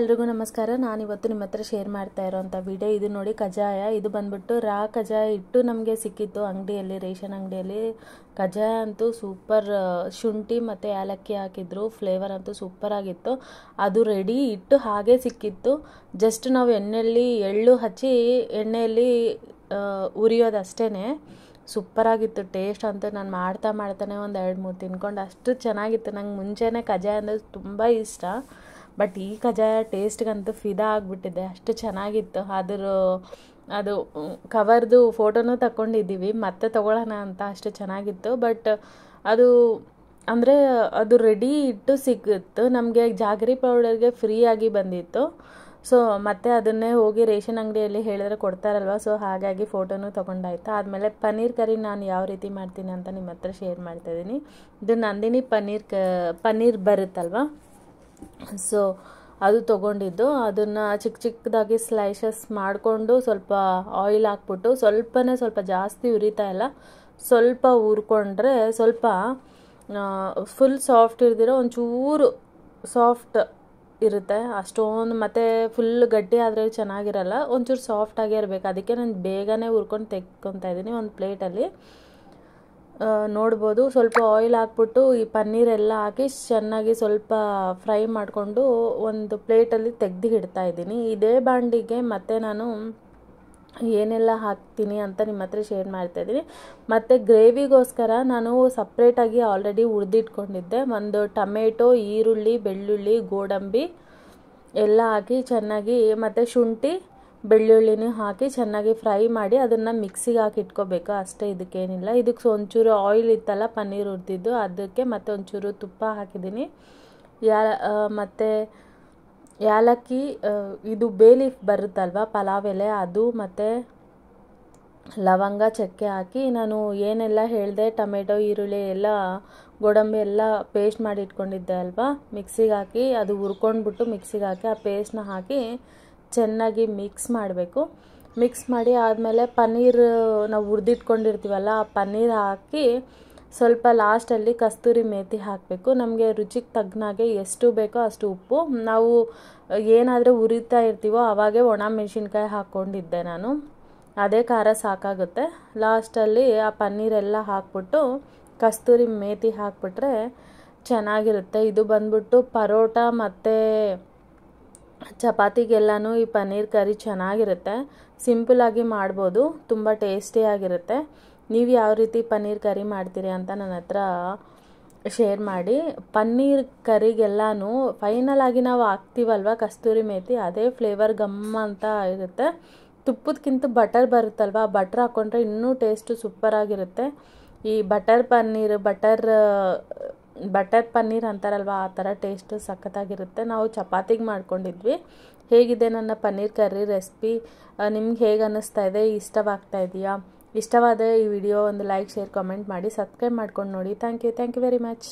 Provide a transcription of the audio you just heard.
ಎಲ್ರಿಗೂ ನಮಸ್ಕಾರ. ನಾನು ಇವತ್ತು ನಿಮ್ಮ ಹತ್ರ ಶೇರ್ ಮಾಡ್ತಾ ಇರೋಂಥ ವಿಡಿಯೋ ಇದು ನೋಡಿ, ಕಜ್ಜಾಯ. ಇದು ಬಂದ್ಬಿಟ್ಟು ರಾ ಕಜ್ಜಾಯ ಹಿಟ್ಟು ನಮಗೆ ಸಿಕ್ಕಿತ್ತು ಅಂಗಡಿಯಲ್ಲಿ, ರೇಷನ್ ಅಂಗಡಿಯಲ್ಲಿ. ಕಜ್ಜಾಯ ಅಂತೂ ಸೂಪರ್, ಶುಂಠಿ ಮತ್ತು ಏಲಕ್ಕಿ ಹಾಕಿದ್ರು, ಫ್ಲೇವರ್ ಅಂತೂ ಸೂಪರ್ ಆಗಿತ್ತು. ಅದು ರೆಡಿ ಹಿಟ್ಟು ಹಾಗೆ ಸಿಕ್ಕಿತ್ತು. ಜಸ್ಟ್ ನಾವು ಎಳ್ಳು ಹಚ್ಚಿ ಎಣ್ಣೆಯಲ್ಲಿ ಉರಿಯೋದಷ್ಟೇ. ಸೂಪರಾಗಿತ್ತು ಟೇಸ್ಟ್ ಅಂತೂ. ನಾನು ಮಾಡ್ತಾನೆ ಒಂದು 2-3 ತಿನ್ಕೊಂಡು ಅಷ್ಟು ಚೆನ್ನಾಗಿತ್ತು. ನಂಗೆ ಮುಂಚೆನೇ ಕಜ್ಜಾಯ ಅಂದರೆ ತುಂಬ ಇಷ್ಟ, ಬಟ್ ಈ ಕಜ್ಜಾಯ ಟೇಸ್ಟ್ಗಂತೂ ಫಿದಾ ಆಗಿಬಿಟ್ಟಿದೆ, ಅಷ್ಟು ಚೆನ್ನಾಗಿತ್ತು. ಅದು ಕವರ್ದು ಫೋಟೋನೂ ತಗೊಂಡಿದ್ದೀವಿ, ಮತ್ತೆ ತೊಗೊಳ್ಳೋಣ ಅಂತ, ಅಷ್ಟು ಚೆನ್ನಾಗಿತ್ತು. ಬಟ್ ಅದು ಅಂದರೆ ಅದು ರೆಡಿ ಇಟ್ಟು ಸಿಕ್ಕಿತ್ತು ನಮಗೆ, ಜಾಗರಿ ಪೌಡರ್ಗೆ ಫ್ರೀಯಾಗಿ ಬಂದಿತ್ತು. ಸೊ ಮತ್ತೆ ಅದನ್ನೇ ಹೋಗಿ ರೇಷನ್ ಅಂಗಡಿಯಲ್ಲಿ ಹೇಳಿದ್ರೆ ಕೊಡ್ತಾರಲ್ವ, ಸೊ ಹಾಗಾಗಿ ಫೋಟೋನೂ ತೊಗೊಂಡಾಯ್ತು. ಆದಮೇಲೆ ಪನ್ನೀರ್ ಕರಿ ನಾನು ಯಾವ ರೀತಿ ಮಾಡ್ತೀನಿ ಅಂತ ನಿಮ್ಮ ಹತ್ರ ಶೇರ್ ಮಾಡ್ತಾಯಿದ್ದೀನಿ. ಇದು ನಂದಿನಿ ಪನ್ನೀರ್ ಬರುತ್ತಲ್ವ, ಸೊ ಅದು ತೊಗೊಂಡಿದ್ದು. ಅದನ್ನು ಚಿಕ್ಕದಾಗಿ ಸ್ಲೈಸಸ್ ಮಾಡಿಕೊಂಡು ಸ್ವಲ್ಪ ಆಯಿಲ್ ಹಾಕ್ಬಿಟ್ಟು ಸ್ವಲ್ಪ ಜಾಸ್ತಿ ಉರಿತಾ ಇಲ್ಲ, ಸ್ವಲ್ಪ ಹುರ್ಕೊಂಡ್ರೆ ಸ್ವಲ್ಪ ಫುಲ್ ಸಾಫ್ಟ್ ಇರ್ದಿರೋ ಒಂಚೂರು ಸಾಫ್ಟ್ ಇರುತ್ತೆ ಅಷ್ಟೊಂದು. ಮತ್ತು ಫುಲ್ ಗಟ್ಟಿ ಆದರೆ ಚೆನ್ನಾಗಿರಲ್ಲ, ಒಂಚೂರು ಸಾಫ್ಟಾಗೇ ಇರಬೇಕು. ಅದಕ್ಕೆ ನಾನು ಬೇಗನೆ ಹುರ್ಕೊಂಡು ತೆಕ್ಕೊತಾ ಇದ್ದೀನಿ ಒಂದು ಪ್ಲೇಟಲ್ಲಿ. ನೋಡ್ಬೋದು, ಸ್ವಲ್ಪ ಆಯಿಲ್ ಹಾಕ್ಬಿಟ್ಟು ಈ ಪನ್ನೀರೆಲ್ಲ ಹಾಕಿ ಚೆನ್ನಾಗಿ ಸ್ವಲ್ಪ ಫ್ರೈ ಮಾಡಿಕೊಂಡು ಒಂದು ಪ್ಲೇಟಲ್ಲಿ ತೆಗೆದು ಇಡ್ತಾ ಇದ್ದೀನಿ. ಇದೇ ಬಾಂಡಿಗೆ ಮತ್ತೆ ನಾನು ಏನೆಲ್ಲ ಹಾಕ್ತೀನಿ ಅಂತ ನಿಮ್ಮ ಹತ್ರ ಶೇರ್ ಮಾಡ್ತಾಯಿದ್ದೀನಿ. ಮತ್ತು ಗ್ರೇವಿಗೋಸ್ಕರ ನಾನು ಸಪ್ರೇಟಾಗಿ ಆಲ್ರೆಡಿ ಹುರಿದಿಟ್ಕೊಂಡಿದ್ದೆ. ಒಂದು ಟೊಮೆಟೊ, ಈರುಳ್ಳಿ, ಬೆಳ್ಳುಳ್ಳಿ, ಗೋಡಂಬಿ ಎಲ್ಲ ಹಾಕಿ ಚೆನ್ನಾಗಿ, ಮತ್ತು ಶುಂಠಿ ಬೆಳ್ಳುಳ್ಳಿನೂ ಹಾಕಿ ಚೆನ್ನಾಗಿ ಫ್ರೈ ಮಾಡಿ ಅದನ್ನು ಮಿಕ್ಸಿಗೆ ಹಾಕಿ ಇಟ್ಕೋಬೇಕು ಅಷ್ಟೇ. ಇದಕ್ಕೇನಿಲ್ಲ. ಇದಕ್ಕೆ ಒಂಚೂರು ಆಯಿಲ್ ಇತ್ತಲ್ಲ ಪನ್ನೀರ್ ಹುರಿದಿದ್ದು, ಅದಕ್ಕೆ ಮತ್ತೆ ಒಂಚೂರು ತುಪ್ಪ ಹಾಕಿದ್ದೀನಿ. ಮತ್ತು ಏಲಕ್ಕಿ, ಇದು ಬೇ ಲೀಫ್ ಬರುತ್ತಲ್ವ ಪಲಾವ್ ಎಲೆ, ಅದು ಮತ್ತು ಲವಂಗ, ಚಕ್ಕೆ ಹಾಕಿ ನಾನು ಏನೆಲ್ಲ ಹೇಳಿದೆ, ಟೊಮೆಟೊ, ಈರುಳ್ಳಿ ಎಲ್ಲ, ಗೋಡಂಬಿ ಎಲ್ಲ ಪೇಸ್ಟ್ ಮಾಡಿ ಇಟ್ಕೊಂಡಿದ್ದೆ ಅಲ್ವಾ, ಮಿಕ್ಸಿಗೆ ಹಾಕಿ ಅದು ಹುರ್ಕೊಂಡ್ಬಿಟ್ಟು ಮಿಕ್ಸಿಗೆ ಹಾಕಿ ಆ ಪೇಸ್ಟ್ನ ಹಾಕಿ ಚೆನ್ನಾಗಿ ಮಿಕ್ಸ್ ಮಾಡಬೇಕು. ಮಿಕ್ಸ್ ಮಾಡಿ ಆದಮೇಲೆ ಪನ್ನೀರ್ ನಾವು ಹುರಿದಿಟ್ಕೊಂಡಿರ್ತೀವಲ್ಲ, ಆ ಪನ್ನೀರ್ ಹಾಕಿ ಸ್ವಲ್ಪ ಲಾಸ್ಟಲ್ಲಿ ಕಸ್ತೂರಿ ಮೇಥಿ ಹಾಕಬೇಕು. ನಮಗೆ ರುಚಿಗೆ ತಗ್ನಾಗೆ ಎಷ್ಟು ಬೇಕೋ ಅಷ್ಟು ಉಪ್ಪು. ನಾವು ಏನಾದರೂ ಹುರಿತಾ ಇರ್ತೀವೋ ಆವಾಗೇ ಒಣ ಮೆಣಸಿನ್ಕಾಯಿ ಹಾಕ್ಕೊಂಡಿದ್ದೆ ನಾನು, ಅದೇ ಖಾರ ಸಾಕಾಗುತ್ತೆ. ಲಾಸ್ಟಲ್ಲಿ ಆ ಪನ್ನೀರೆಲ್ಲ ಹಾಕ್ಬಿಟ್ಟು ಕಸ್ತೂರಿ ಮೇಥಿ ಹಾಕ್ಬಿಟ್ರೆ ಚೆನ್ನಾಗಿರುತ್ತೆ. ಇದು ಬಂದ್ಬಿಟ್ಟು ಪರೋಟ ಮತ್ತು ಚಪಾತಿಗೆಲ್ಲನೂ ಈ ಪನ್ನೀರ್ ಕರಿ ಚೆನ್ನಾಗಿರುತ್ತೆ. ಸಿಂಪಲಾಗಿ ಮಾಡ್ಬೋದು, ತುಂಬ ಟೇಸ್ಟಿಯಾಗಿರುತ್ತೆ. ನೀವು ಯಾವ ರೀತಿ ಪನ್ನೀರ್ ಕರಿ ಮಾಡ್ತೀರಿ ಅಂತ ನನ್ನ ಹತ್ರ ಶೇರ್ ಮಾಡಿ. ಪನ್ನೀರ್ ಕರಿಗೆಲ್ಲನೂ ಫೈನಲ್ ಆಗಿ ನಾವು ಹಾಕ್ತೀವಲ್ವ ಕಸ್ತೂರಿ ಮೇಥಿ, ಅದೇ ಫ್ಲೇವರ್ ಗಮ್ಮ ಅಂತ ಇರುತ್ತೆ. ತುಪ್ಪದಕ್ಕಿಂತ ಬಟರ್ ಬರುತ್ತಲ್ವ, ಬಟರ್ ಹಾಕ್ಕೊಂಡ್ರೆ ಇನ್ನೂ ಟೇಸ್ಟು ಸೂಪರಾಗಿರುತ್ತೆ. ಈ ಬಟರ್ ಪನ್ನೀರ್ ಅಂತಾರಲ್ವ, ಆ ಥರ ಟೇಸ್ಟು ಸಖತ್ತಾಗಿರುತ್ತೆ. ನಾವು ಚಪಾತಿಗೆ ಮಾಡ್ಕೊಂಡಿದ್ವಿ. ಹೇಗಿದೆ ನನ್ನ ಪನ್ನೀರ್ ಕರ್ರಿ ರೆಸಿಪಿ? ನಿಮ್ಗೆ ಹೇಗೆ ಅನ್ನಿಸ್ತಾ ಇದೆ? ಇಷ್ಟವಾಗ್ತಾ ಇದೆಯಾ? ಇಷ್ಟವಾದ ಈ ವಿಡಿಯೋ ಒಂದು ಲೈಕ್, ಶೇರ್, ಕಾಮೆಂಟ್ ಮಾಡಿ, ಸಬ್ಸ್ಕ್ರೈಬ್ ಮಾಡ್ಕೊಂಡು ನೋಡಿ. Thank you very much.